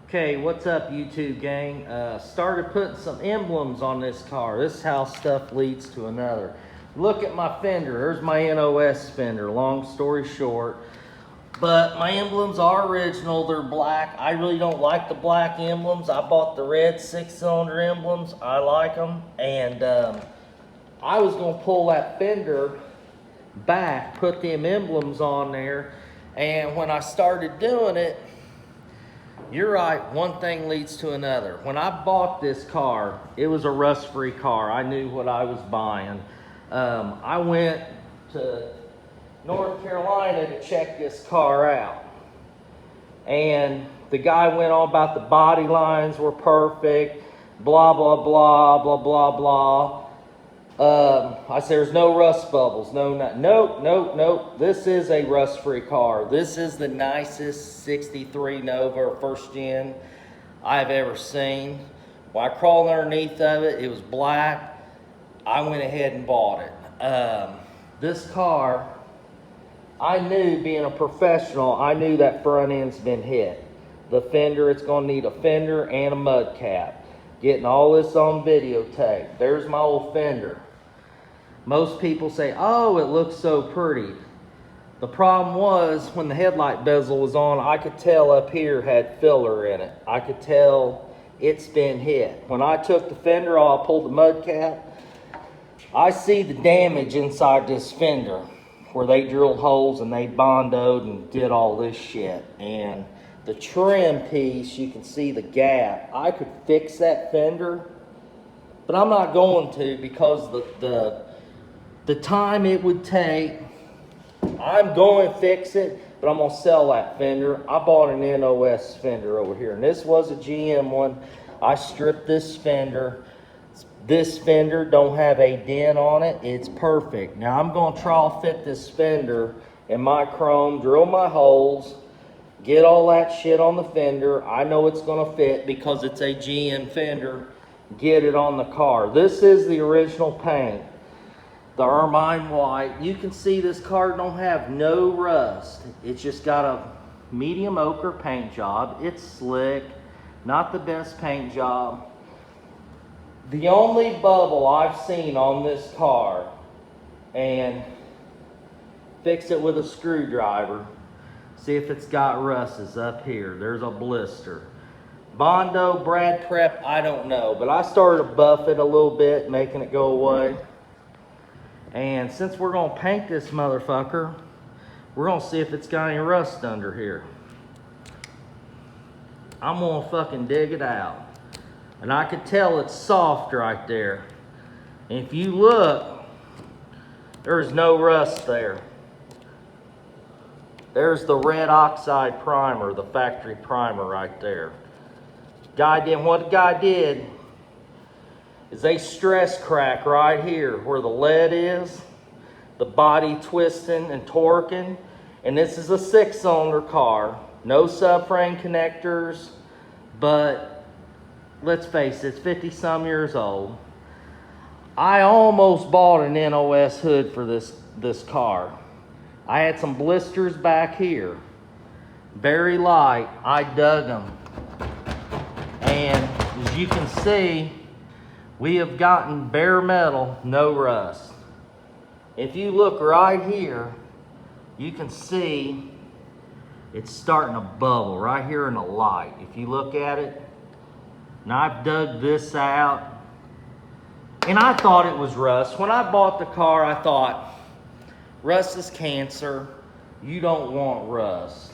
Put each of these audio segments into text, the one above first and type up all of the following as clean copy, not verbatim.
Okay, what's up YouTube gang? Started putting some emblems on this car. This is how stuff leads to another. Look at my fender. There's my NOS fender, long story short. But my emblems are original, they're black. I really don't like the black emblems. I bought the red 6-cylinder emblems. I like them. And I was gonna pull that fender back, put them emblems on there. And when I started doing it, you're right, one thing leads to another. When I bought this car, it was a rust-free car. I knew what I was buying. I went to North Carolina to check this car out. And the guy went on about the body lines were perfect, blah, blah, blah, blah, blah, blah. I said, there's no rust bubbles, nope. This is a rust-free car. This is the nicest 63 Nova first gen I've ever seen. When I crawled underneath of it, it was black. I went ahead and bought it. This car, I knew, being a professional, I knew that front end's been hit. The fender, it's gonna need a fender and a mud cap. Getting all this on videotape. There's my old fender. Most people say, oh, it looks so pretty. The problem was, when the headlight bezel was on, I could tell up here had filler in it. I could tell it's been hit. When I took the fender off, pulled the mud cap, I see the damage inside this fender where they drilled holes and they bondoed and did all this shit. And the trim piece, you can see the gap. I could fix that fender, but I'm not going to because the time it would take. I'm going to fix it, but I'm going to sell that fender. I bought an NOS fender over here, and this was a GM one. I stripped this fender. This fender don't have a dent on it. It's perfect. Now I'm going to try fit this fender in my chrome, drill my holes, get all that shit on the fender. I know it's going to fit because it's a GM fender. Get it on the car. This is the original paint. The ermine white. You can see this car don't have no rust. It's just got a medium ochre paint job. It's slick, not the best paint job. The only bubble I've seen on this car, and fix it with a screwdriver, see if it's got rust, is up here. There's a blister. Bondo, Brad Prep, I don't know, but I started to buff it a little bit, making it go away. And since we're gonna paint this motherfucker, we're gonna see if it's got any rust under here. I'm gonna fucking dig it out. And I could tell it's soft right there. And if you look, there's no rust there. There's the red oxide primer, the factory primer right there. What the guy did is they stress crack right here where the lead is, the body twisting and torquing. And this is a 6-cylinder car, no subframe connectors, but let's face it, it's 50-some years old. I almost bought an NOS hood for this car. I had some blisters back here, very light. I dug them. And as you can see, we have gotten bare metal, no rust. If you look right here, you can see it's starting to bubble right here in the light. If you look at it, now I've dug this out, and I thought it was rust. When I bought the car, I thought, rust is cancer. You don't want rust.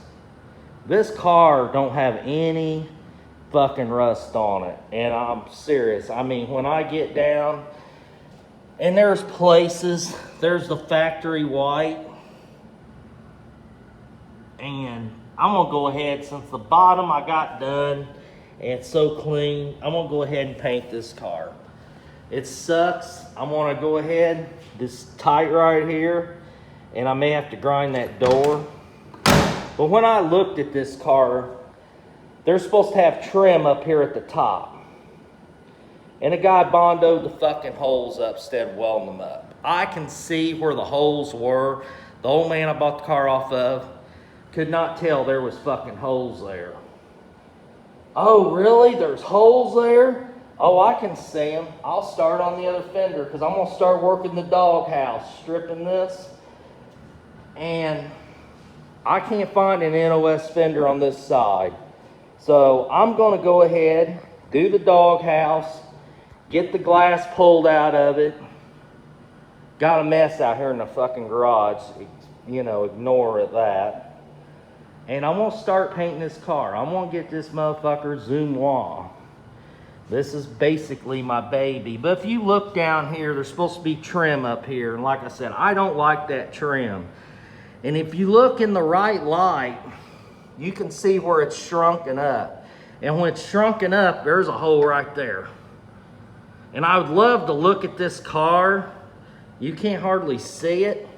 This car don't have any fucking rust on it, and I'm serious. I mean, when I get down, and there's places, there's the factory white, and I'm gonna go ahead, since the bottom I got done and it's so clean, I'm gonna go ahead and paint this car. It sucks. I'm gonna go ahead, this tight right here, and I may have to grind that door. But when I looked at this car, they're supposed to have trim up here at the top. And the guy bondoed the fucking holes up instead of welding them up. I can see where the holes were. The old man I bought the car off of could not tell there was fucking holes there. Oh, really? There's holes there? Oh, I can see them. I'll start on the other fender because I'm going to start working the doghouse, stripping this. And I can't find an NOS fender on this side. So I'm going to go ahead, do the doghouse, get the glass pulled out of it. Got a mess out here in the fucking garage. You know, ignore that. And I'm going to start painting this car. I'm going to get this motherfucker Zoom Noir. This is basically my baby. But if you look down here, there's supposed to be trim up here. And like I said, I don't like that trim. And if you look in the right light, you can see where it's shrunken up. And when it's shrunken up, there's a hole right there. And I would love to look at this car. You can't hardly see it.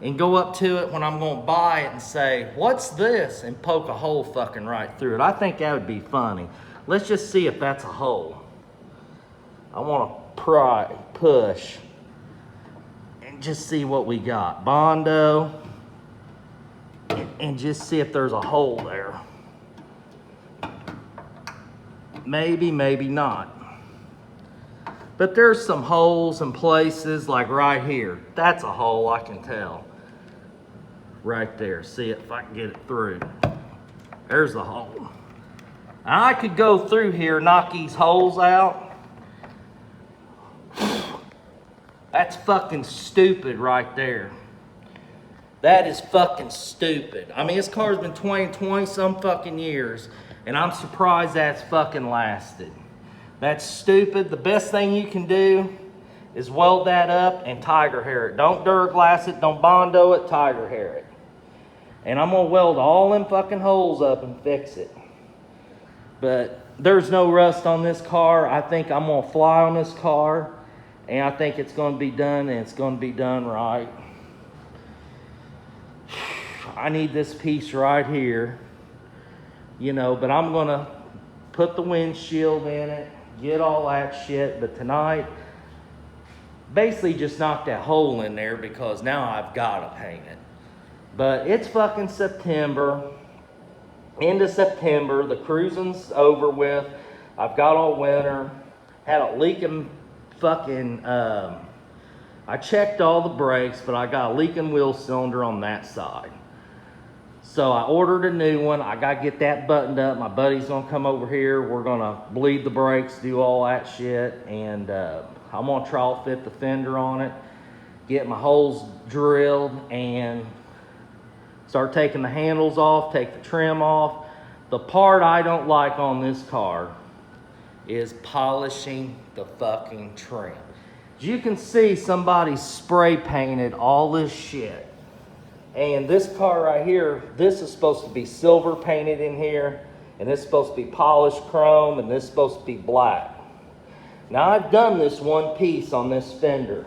And go up to it when I'm going to buy it and say, what's this? And poke a hole fucking right through it. I think that would be funny. Let's just see if that's a hole. I want to push and just see what we got. Bondo. And just see if there's a hole there. Maybe, maybe not. But there's some holes in places like right here. That's a hole, I can tell. Right there. See if I can get it through. There's the hole. Now I could go through here, knock these holes out. That's fucking stupid right there. That is fucking stupid. I mean, this car's been 20 some fucking years, and I'm surprised that's fucking lasted. That's stupid. The best thing you can do is weld that up and tiger hair it. Don't Duraglass it, don't Bondo it, tiger hair it. And I'm gonna weld all them fucking holes up and fix it. But there's no rust on this car. I think I'm gonna fly on this car, and I think it's gonna be done, and it's gonna be done right. I need this piece right here, you know, but I'm gonna put the windshield in it, get all that shit. But tonight, basically just knock that hole in there because now I've got to paint it. But it's fucking September, end of September. The cruising's over with. I've got all winter. Had a leaking fucking, I checked all the brakes, but I got a leaking wheel cylinder on that side. So I ordered a new one. I got to get that buttoned up. My buddy's going to come over here. We're going to bleed the brakes, do all that shit. And I'm going to trowel fit the fender on it, get my holes drilled, and start taking the handles off, take the trim off. The part I don't like on this car is polishing the fucking trim. As you can see, somebody spray painted all this shit. And this car right here, this is supposed to be silver painted in here, and this is supposed to be polished chrome, and this is supposed to be black. Now I've done this one piece on this fender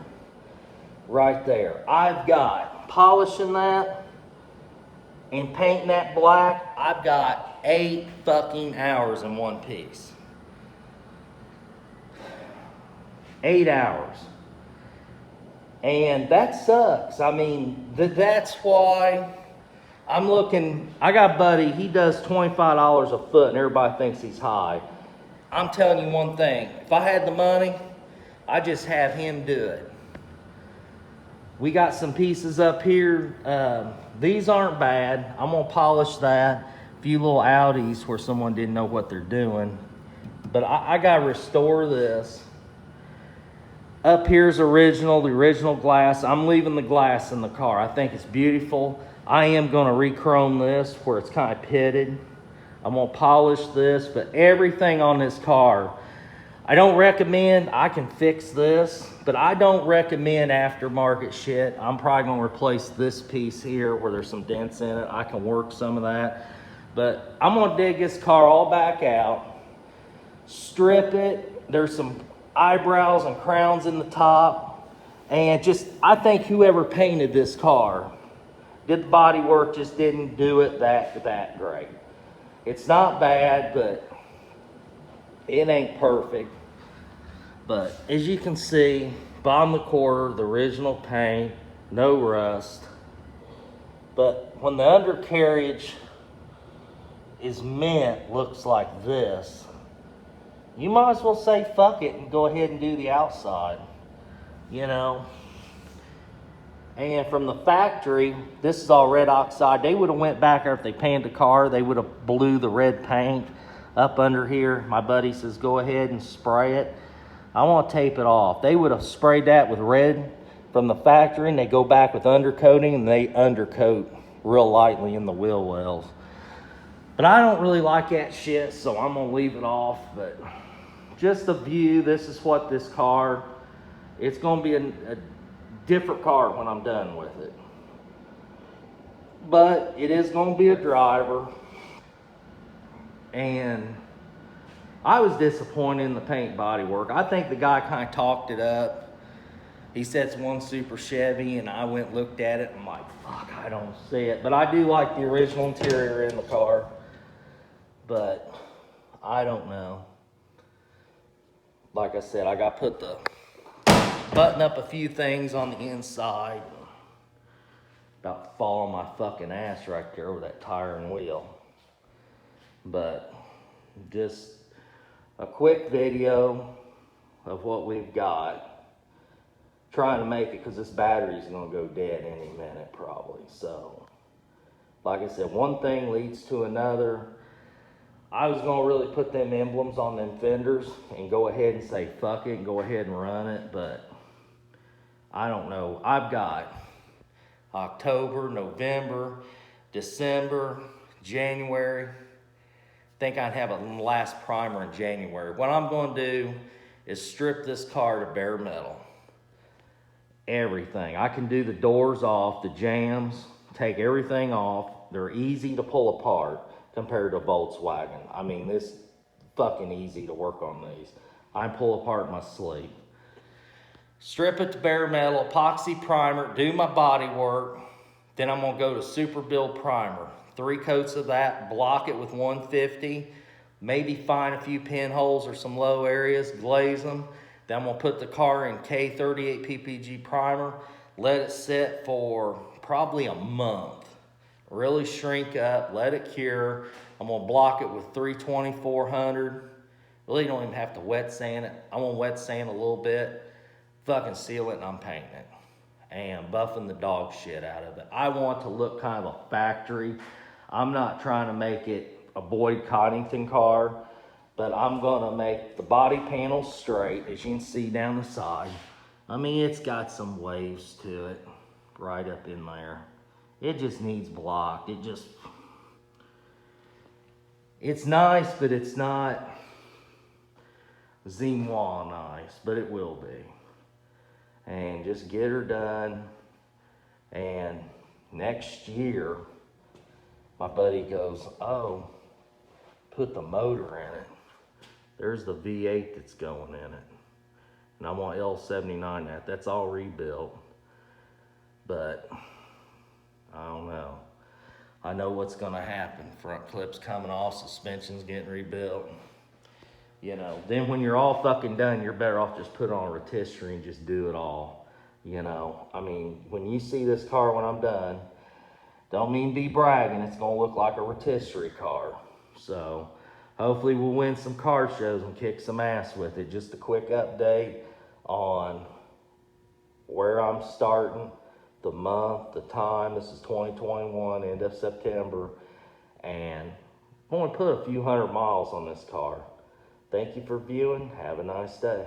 right there. I've got polishing that and painting that black. I've got 8 fucking hours in one piece. 8 hours. And that sucks. I mean, that's why I'm looking. I got a buddy, he does $25 a foot, and everybody thinks he's high. I'm telling you one thing. If I had the money, I'd just have him do it. We got some pieces up here. These aren't bad. I'm going to polish that. A few little outies where someone didn't know what they're doing. But I got to restore this. Up here's the original glass. I'm leaving the glass in the car. I think it's beautiful. I am going to re-chrome this where it's kind of pitted. I'm going to polish this, but everything on this car, I don't recommend. I can fix this, but I don't recommend aftermarket shit. I'm probably going to replace this piece here where there's some dents in it. I can work some of that. But I'm going to dig this car all back out, strip it. There's some eyebrows and crowns in the top, and just, I think whoever painted this car did the body work, just didn't do it that great. It's not bad, but it ain't perfect. But as you can see, bottom of the quarter, the original paint, no rust. But when the undercarriage is mint looks like this, you might as well say fuck it and go ahead and do the outside, you know. And from the factory, this is all red oxide. They would have went back there if they painted the car, they would have blew the red paint up under here. My buddy says, go ahead and spray it. I want to tape it off. They would have sprayed that with red from the factory, and they go back with undercoating, and they undercoat real lightly in the wheel wells. But I don't really like that shit, so I'm gonna leave it off. But just a view, this is what this car, it's gonna be a different car when I'm done with it. But it is gonna be a driver. And I was disappointed in the paint body work. I think the guy kind of talked it up. He said it's one Super Chevy, and I went and looked at it, and I'm like, fuck, I don't see it. But I do like the original interior in the car. But I don't know. Like I said, I got to put the button up a few things on the inside. About to fall on my fucking ass right there over that tire and wheel. But just a quick video of what we've got. Trying to make it because this battery is going to go dead any minute probably. So, like I said, one thing leads to another. I was going to really put them emblems on them fenders and go ahead and say fuck it and go ahead and run it, but I don't know. I've got October, November, December, January. I think I'd have a last primer in January. What I'm going to do is strip this car to bare metal. Everything. I can do the doors off, the jams, take everything off. They're easy to pull apart compared to Volkswagen. I mean, this fucking easy to work on these. I pull apart in my sleep. Strip it to bare metal, epoxy primer, do my body work. Then I'm gonna go to Super Build primer. 3 coats of that, block it with 150, maybe find a few pinholes or some low areas, glaze them. Then I'm gonna put the car in K38 PPG primer, let it sit for probably a month. Really shrink up, let it cure. I'm gonna block it with 320, 400. Really don't even have to wet sand it. I'm gonna wet sand a little bit, fucking seal it, and I'm painting it. And buffing the dog shit out of it. I want to look kind of a factory. I'm not trying to make it a Boyd Coddington car, but I'm gonna make the body panels straight, as you can see down the side. I mean, it's got some waves to it, right up in there. It just needs blocked. It's nice, but it's not Zimois nice, but it will be. And just get her done. And next year, my buddy goes, oh, put the motor in it. There's the V8 that's going in it. And I want L79 that. That's all rebuilt. But I don't know. I know what's gonna happen. Front clip's coming off, suspension's getting rebuilt. You know, then when you're all fucking done, you're better off just put on a rotisserie and just do it all. You know, I mean, when you see this car when I'm done, don't mean be bragging, it's gonna look like a rotisserie car. So, hopefully we'll win some car shows and kick some ass with it. Just a quick update on where I'm starting, the month, the time. This is 2021, end of September. And I'm gonna put a few hundred miles on this car. Thank you for viewing. Have a nice day.